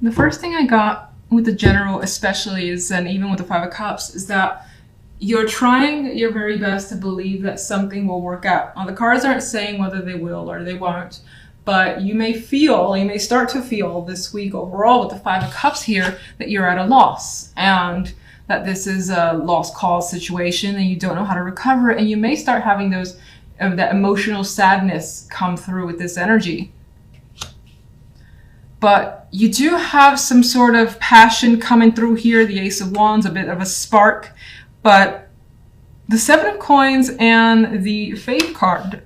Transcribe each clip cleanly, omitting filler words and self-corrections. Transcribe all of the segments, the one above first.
The first thing I got with the general especially is, and even with the Five of Cups, is that you're trying your very best to believe that something will work out. Now, the cards aren't saying whether they will or they won't, but you may start to feel this week overall with the Five of Cups here that you're at a loss and that this is a lost cause situation and you don't know how to recover, and you may start having that emotional sadness come through with this energy. But you do have some sort of passion coming through here, the Ace of Wands, a bit of a spark. But the Seven of Coins and the Faith card,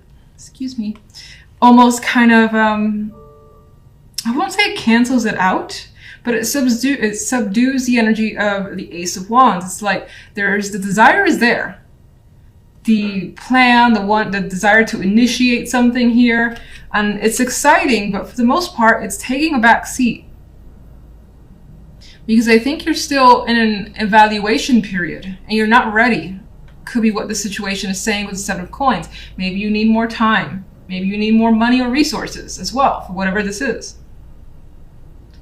almost kind of, I won't say it cancels it out, but it subdues the energy of the Ace of Wands. It's like the desire is there. The plan, the desire to initiate something here, and it's exciting, but for the most part, it's taking a back seat. Because I think you're still in an evaluation period and you're not ready. Could be what the situation is saying with the Seven of Coins. Maybe you need more time. Maybe you need more money or resources as well for whatever this is.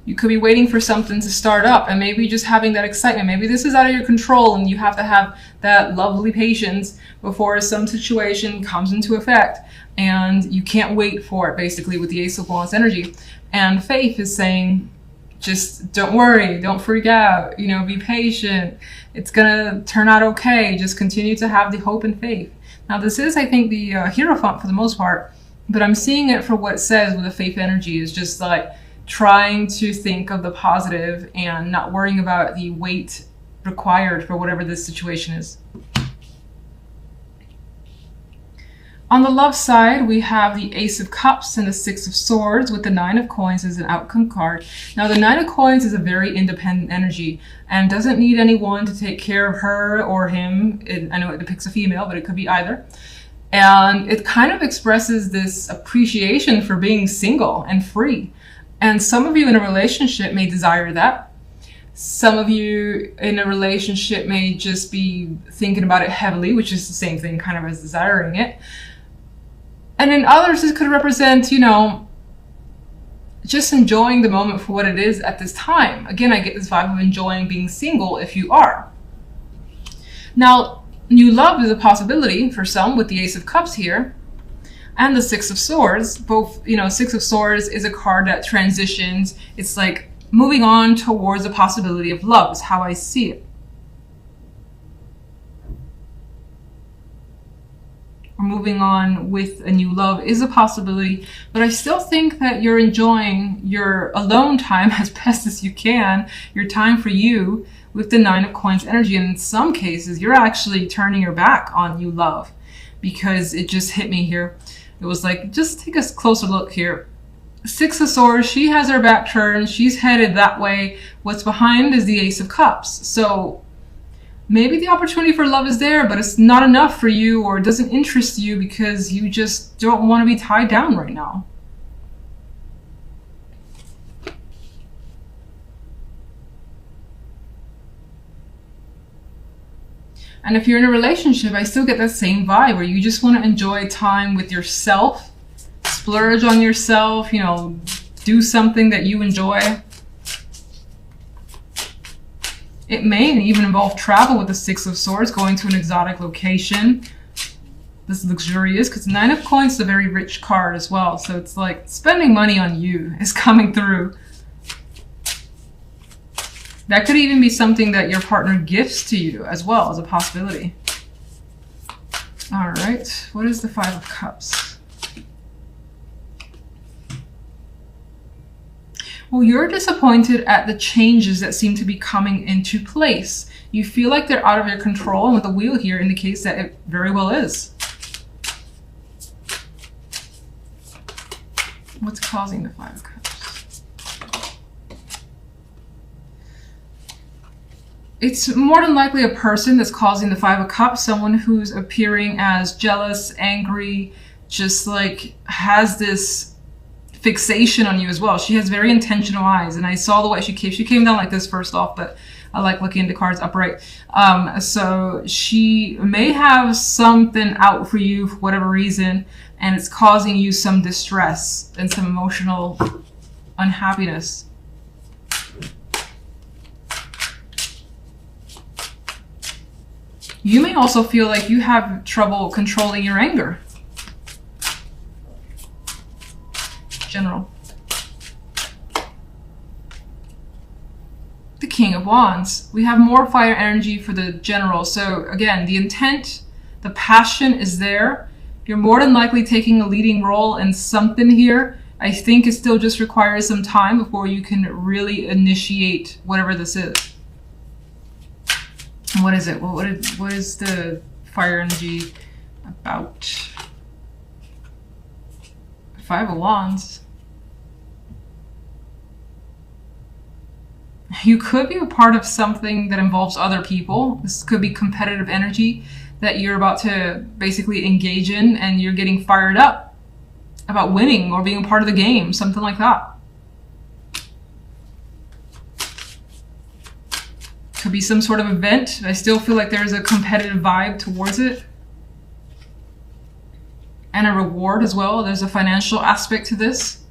You could be waiting for something to start up and maybe just having that excitement. Maybe this is out of your control and you have to have that lovely patience before some situation comes into effect and you can't wait for it, basically, with the Ace of Wands energy. And Faith is saying, just don't worry, don't freak out, be patient. It's gonna turn out okay. Just continue to have the hope and faith. Now this is, I think, the Hierophant for the most part, but I'm seeing it for what it says with the Faith energy is just like trying to think of the positive and not worrying about the weight required for whatever this situation is. On the love side, we have the Ace of Cups and the Six of Swords with the Nine of Coins as an outcome card. Now, the Nine of Coins is a very independent energy and doesn't need anyone to take care of her or him. I know it depicts a female, but it could be either. And it kind of expresses this appreciation for being single and free. And some of you in a relationship may desire that. Some of you in a relationship may just be thinking about it heavily, which is the same thing kind of as desiring it. And in others, this could represent, just enjoying the moment for what it is at this time. Again, I get this vibe of enjoying being single if you are. Now, new love is a possibility for some with the Ace of Cups here and the Six of Swords. Both, Six of Swords is a card that transitions. It's like moving on towards the possibility of love is how I see it. Or moving on with a new love is a possibility, but I still think that you're enjoying your alone time as best as you can, your time for you with the Nine of Coins energy. And in some cases, you're actually turning your back on new love because it just hit me here. It was like, just take a closer look here. Six of Swords, she has her back turned. She's headed that way. What's behind is the Ace of Cups. So maybe the opportunity for love is there, but it's not enough for you or it doesn't interest you because you just don't want to be tied down right now. And if you're in a relationship, I still get that same vibe where you just want to enjoy time with yourself, splurge on yourself, do something that you enjoy. It may even involve travel with the Six of Swords, going to an exotic location. This is luxurious because Nine of Coins is a very rich card as well. So it's like spending money on you is coming through. That could even be something that your partner gifts to you as well as a possibility. All right, what is the Five of Cups? Well, you're disappointed at the changes that seem to be coming into place. You feel like they're out of your control, and with the wheel here indicates that it very well is. What's causing the Five of Cups? It's more than likely a person that's causing the Five of Cups, someone who's appearing as jealous, angry, just like has this fixation on you as well. She has very intentional eyes, and I saw the way she came down like this first off, but I like looking into cards upright. So she may have something out for you for whatever reason, and it's causing you some distress and some emotional unhappiness. You may also feel like you have trouble controlling your anger. General. The King of Wands. We have more fire energy for the general. So again, the intent, the passion is there. You're more than likely taking a leading role in something here. I think it still just requires some time before you can really initiate whatever this is. What is it? What is the fire energy about? Five of Wands. You could be a part of something that involves other people. This could be competitive energy that you're about to basically engage in, and you're getting fired up about winning or being a part of the game, something like that. Could be some sort of event. I still feel like there's a competitive vibe towards it. And a reward as well. There's a financial aspect to this.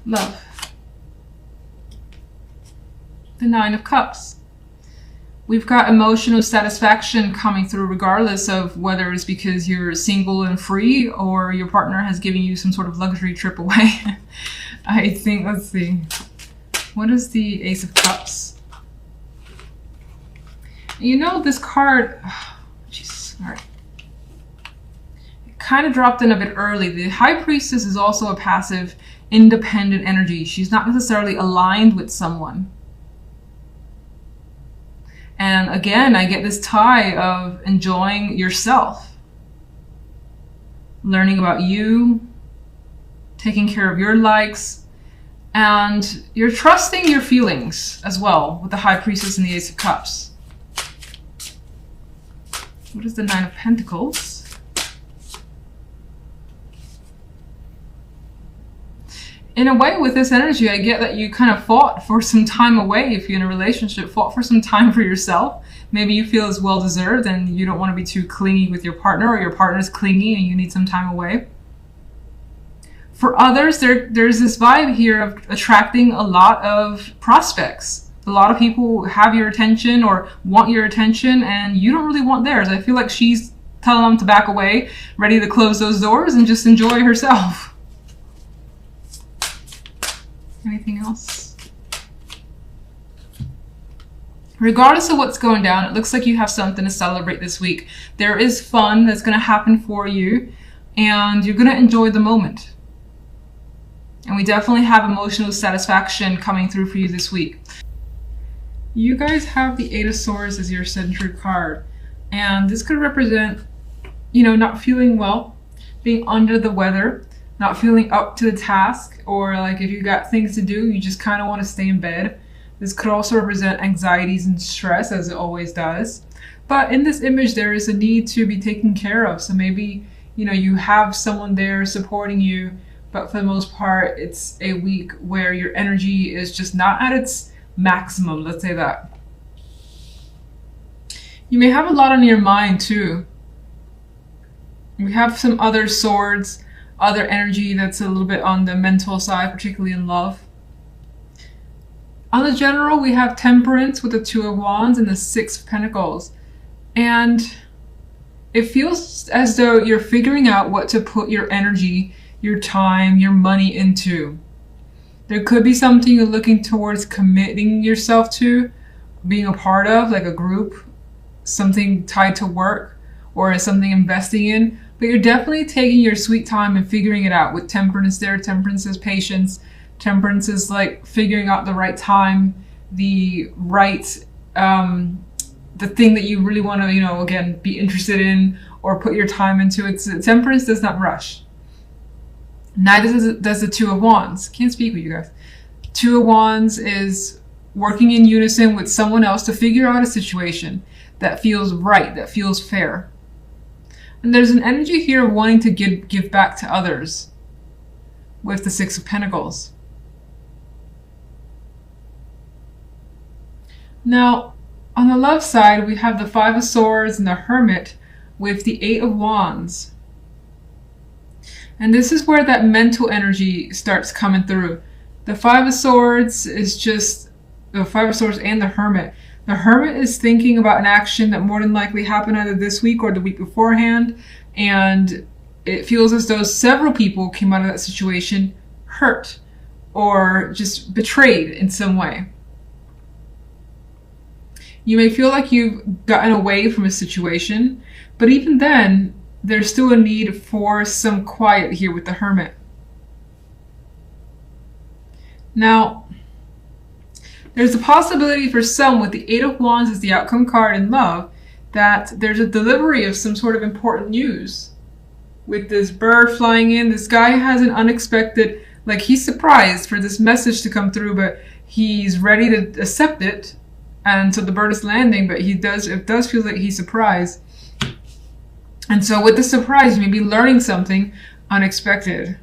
Love. The Nine of Cups. We've got emotional satisfaction coming through regardless of whether it's because you're single and free or your partner has given you some sort of luxury trip away. I think, let's see. What is the Ace of Cups? You know, this card, Jesus, all right. It kind of dropped in a bit early. The High Priestess is also a passive, independent energy. She's not necessarily aligned with someone. And again, I get this tie of enjoying yourself, learning about you, taking care of your likes, and you're trusting your feelings as well with the High Priestess and the Ace of Cups. What is the Nine of Pentacles? In a way, with this energy, I get that you kind of fought for some time away. If you're in a relationship, fought for some time for yourself. Maybe you feel it's well-deserved and you don't want to be too clingy with your partner, or your partner's clingy and you need some time away. For others, there's this vibe here of attracting a lot of prospects. A lot of people have your attention or want your attention, and you don't really want theirs. I feel like she's telling them to back away, ready to close those doors and just enjoy herself. Anything else? Regardless of what's going down, it looks like you have something to celebrate this week. There is fun that's going to happen for you, and you're going to enjoy the moment. And we definitely have emotional satisfaction coming through for you this week. You guys have the Eight of Swords as your central card, and this could represent, you know, not feeling well, being under the weather, not feeling up to the task, or like if you got things to do, you just kind of want to stay in bed. This could also represent anxieties and stress, as it always does. But in this image, there is a need to be taken care of. So maybe, you know, you have someone there supporting you, but for the most part, it's a week where your energy is just not at its maximum, let's say that. You may have a lot on your mind too. We have some other swords, other energy that's a little bit on the mental side, particularly in love. On the general, we have Temperance with the Two of Wands and the Six of Pentacles. And it feels as though you're figuring out what to put your energy, your time, your money into. There could be something you're looking towards committing yourself to, being a part of, like a group, something tied to work, or something investing in. But you're definitely taking your sweet time and figuring it out. With Temperance there, Temperance is patience. Temperance is like figuring out the right time, the right, the thing that you really want to, you know, again, be interested in or put your time into. Temperance does not rush. Neither does the Two of Wands. Can't speak with you guys. Two of Wands is working in unison with someone else to figure out a situation that feels right, that feels fair. And there's an energy here of wanting to give back to others with the Six of Pentacles. Now, on the love side, we have the Five of Swords and the Hermit with the Eight of Wands. And this is where that mental energy starts coming through. The Five of Swords is just the Five of Swords and the Hermit. The Hermit is thinking about an action that more than likely happened either this week or the week beforehand, and it feels as though several people came out of that situation hurt or just betrayed in some way. You may feel like you've gotten away from a situation, but even then, there's still a need for some quiet here with the Hermit. Now, there's a possibility for some, with the Eight of Wands as the outcome card in love, that there's a delivery of some sort of important news. With this bird flying in, this guy has an unexpected, like he's surprised for this message to come through, but he's ready to accept it. And so the bird is landing, but it does feel like he's surprised. And so with the surprise, you may be learning something unexpected.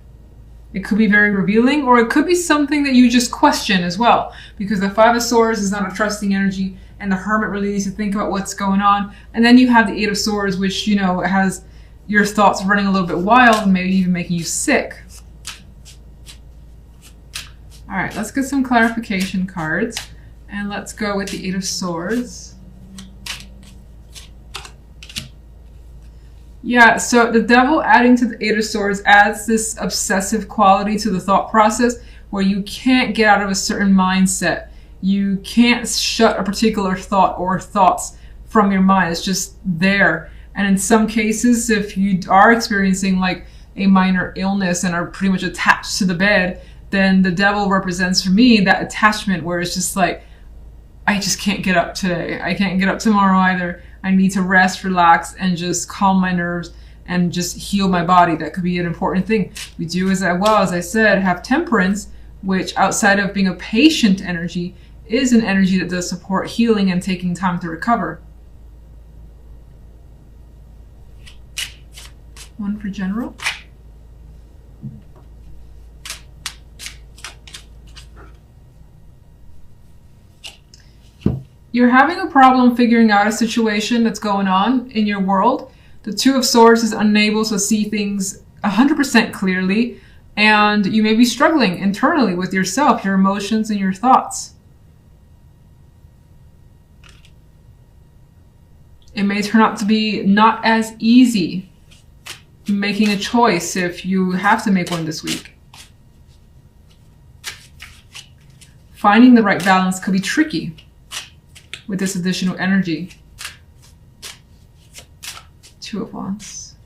It could be very revealing, or it could be something that you just question as well, because the Five of Swords is not a trusting energy, and the Hermit really needs to think about what's going on. And then you have the Eight of Swords, which, you know, has your thoughts running a little bit wild and maybe even making you sick. All right, let's get some clarification cards, and let's go with the Eight of Swords. Yeah, so the Devil adding to the Eight of Swords adds this obsessive quality to the thought process where you can't get out of a certain mindset. You can't shut a particular thought or thoughts from your mind. It's just there. And in some cases, if you are experiencing like a minor illness and are pretty much attached to the bed, then the Devil represents for me that attachment where it's just like, I just can't get up today. I can't get up tomorrow either. I need to rest, relax, and just calm my nerves and just heal my body. That could be an important thing. We do, as I said, have Temperance, which outside of being a patient energy, is an energy that does support healing and taking time to recover. One for general. You're having a problem figuring out a situation that's going on in your world. The Two of Swords is unable to see things 100% clearly, and you may be struggling internally with yourself, your emotions, and your thoughts. It may turn out to be not as easy making a choice if you have to make one this week. Finding the right balance could be tricky with this additional energy. Two of Wands.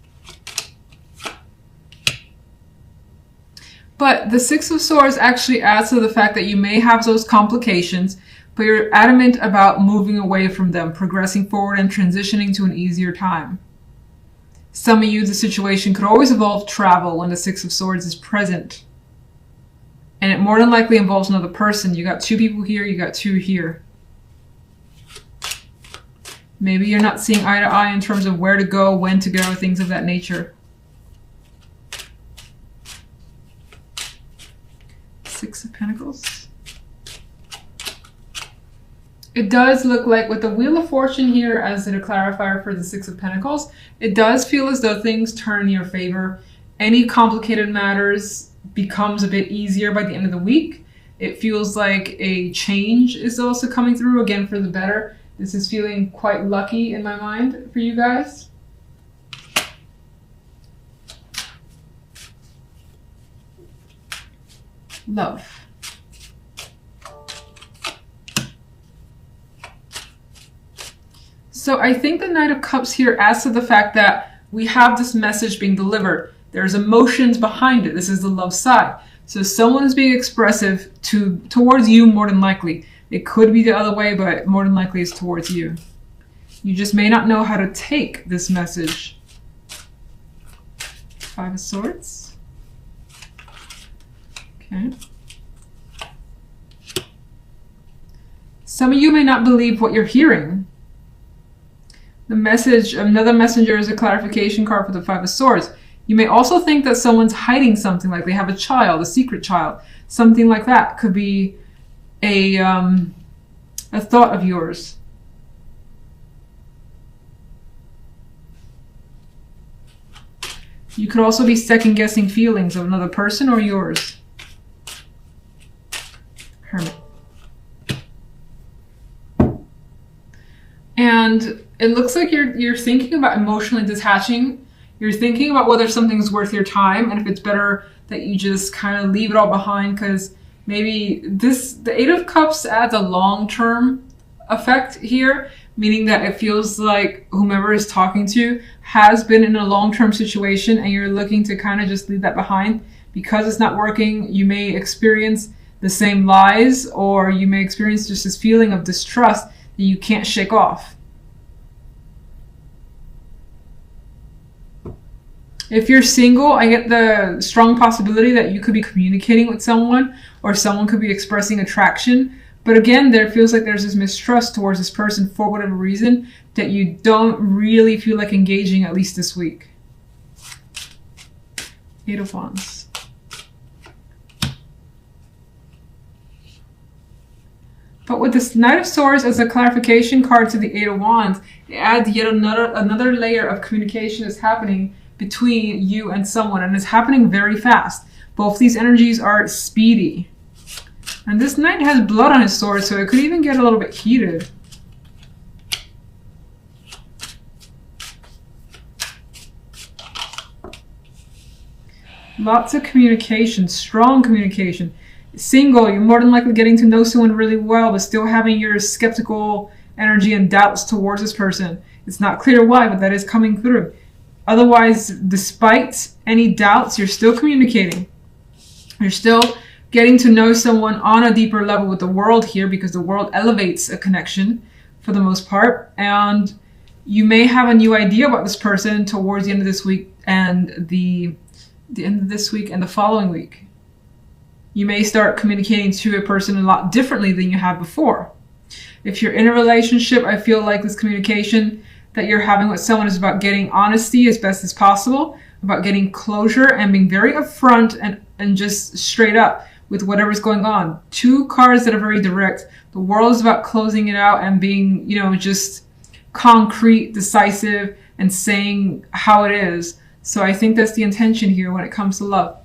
But the Six of Swords actually adds to the fact that you may have those complications, but you're adamant about moving away from them, progressing forward and transitioning to an easier time. Some of you, the situation could always involve travel when the Six of Swords is present. And it more than likely involves another person. You got two people here, you got two here. Maybe you're not seeing eye to eye in terms of where to go, when to go, things of that nature. Six of Pentacles. It does look like with the Wheel of Fortune here as a clarifier for the Six of Pentacles, it does feel as though things turn in your favor. Any complicated matters becomes a bit easier by the end of the week. It feels like a change is also coming through, again, for the better. This is feeling quite lucky in my mind for you guys. Love. So I think the Knight of Cups here adds to the fact that we have this message being delivered. There's emotions behind it. This is the love side. So someone is being expressive towards you more than likely. It could be the other way, but more than likely it's towards you. You just may not know how to take this message. Five of Swords. Okay. Some of you may not believe what you're hearing. The message, another messenger, is a clarification card for the Five of Swords. You may also think that someone's hiding something, like they have a child, a secret child. Something like that could be a thought of yours. You could also be second guessing feelings of another person or yours. Hermit. And it looks like you're thinking about emotionally detaching. You're thinking about whether something's worth your time and if it's better that you just kind of leave it all behind, because maybe the Eight of Cups adds a long-term effect here, meaning that it feels like whomever is talking to you has been in a long-term situation and you're looking to kind of just leave that behind. Because it's not working, you may experience the same lies, or you may experience just this feeling of distrust that you can't shake off. If you're single, I get the strong possibility that you could be communicating with someone, or someone could be expressing attraction. But again, there feels like there's this mistrust towards this person for whatever reason that you don't really feel like engaging, at least this week. Eight of Wands. But with this Knight of Swords as a clarification card to the Eight of Wands, it adds yet another layer of communication is happening between you and someone, and it's happening very fast. Both these energies are speedy. And this knight has blood on his sword, so it could even get a little bit heated. Lots of communication, strong communication. Single, you're more than likely getting to know someone really well, but still having your skeptical energy and doubts towards this person. It's not clear why, but that is coming through. Otherwise, despite any doubts, you're still communicating. You're still getting to know someone on a deeper level with the world here, because the world elevates a connection for the most part. And you may have a new idea about this person towards the end of this week and the end of this week and the following week. You may start communicating to a person a lot differently than you have before. If you're in a relationship, I feel like this communication that you're having with someone is about getting honesty as best as possible, about getting closure and being very upfront and just straight up with whatever's going on. Two cards that are very direct. The world is about closing it out and being, just concrete, decisive, and saying how it is. So I think that's the intention here when it comes to love.